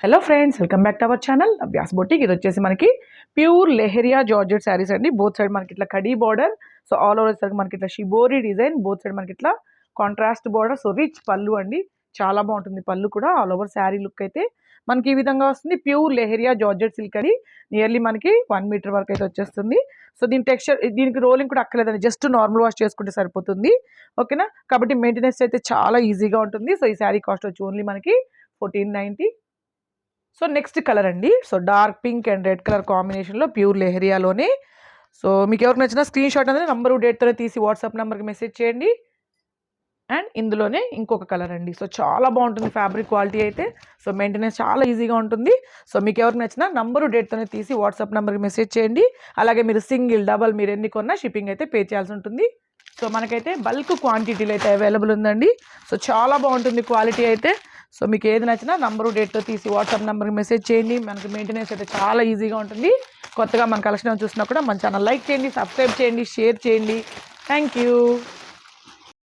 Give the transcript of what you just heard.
Hello friends, welcome back to our channel Abhyas boutique. ఇది వచ్చేసి మనకి ప్యూర్ లెహరియా జార్జెట్ శారీస్ అండి. బోత్ సైడ్ మనకి ఇట్లా khadi border, so all over side మనకి ఇట్లా షిబోరి డిజైన్, బోత్ సైడ్ మనకి ఇట్లా కాంట్రాస్ట్ బార్డర్, సో రిచ్ పళ్ళు అండి. చాలా బాగుంటుంది పళ్ళు కూడా. ఆల్ ఓవర్ శారీ లుక్ అయితే మనకి ఈ విధంగా వస్తుంది. ప్యూర్ లెహరియా జార్జెట్ సిల్క్ అని నియర్లీ మనకి 1 మీటర్ వరకు అయితే వచ్చేస్తుంది. సో దీని టెక్స్చర్, దీనికి రోలింగ్ కూడా అక్కర్లేదండి, జస్ట్ నార్మల్ వాష్ చేసుకుంటే సరిపోతుంది. ఓకేనా, కాబట్టి మెయింటెనెన్స్ అయితే చాలా ఈజీగా ఉంటుంది. సో ఈ శారీ కాస్ట్ వచ్చి ఓన్లీ మనకి 1490. సో నెక్స్ట్ కలర్ అండి, so dark pink and red colour కాంబినేషన్లో ప్యూర్ లెహరియాలోనే. సో మీకు ఎవరికి నచ్చిన స్క్రీన్ షాట్ అనేది నంబరు డేట్తో తీసి వాట్సాప్ నెంబర్కి మెసేజ్ చేయండి. అండ్ ఇందులోనే ఇంకొక కలర్ అండి. సో చాలా బాగుంటుంది ఫ్యాబ్రిక్ క్వాలిటీ అయితే. సో మెయింటెనెన్స్ చాలా ఈజీగా ఉంటుంది. సో మీకు ఎవరికి నచ్చిన నంబరు డేట్తోనే తీసి వాట్సాప్ నెంబర్కి మెసేజ్ చేయండి. అలాగే మీరు సింగిల్, డబల్ మీరు ఎన్ని కొన్నా షిప్పింగ్ అయితే పే చేయాల్సి ఉంటుంది. సో మనకైతే బల్క్ క్వాంటిటీలో అయితే అవైలబుల్ ఉందండి. సో చాలా బాగుంటుంది క్వాలిటీ అయితే. సో మీకు ఏది నచ్చినా నంబరు డేట్తో తీసి వాట్సాప్ నెంబర్కి మెసేజ్ చేయండి. మనకి మెయింటెనెన్స్ అయితే చాలా ఈజీగా ఉంటుంది. కొత్తగా మన కలెక్షన్ చూసినా కూడా మన ఛానల్ లైక్ చేయండి, సబ్స్క్రైబ్ చేయండి, షేర్ చేయండి. Thank you.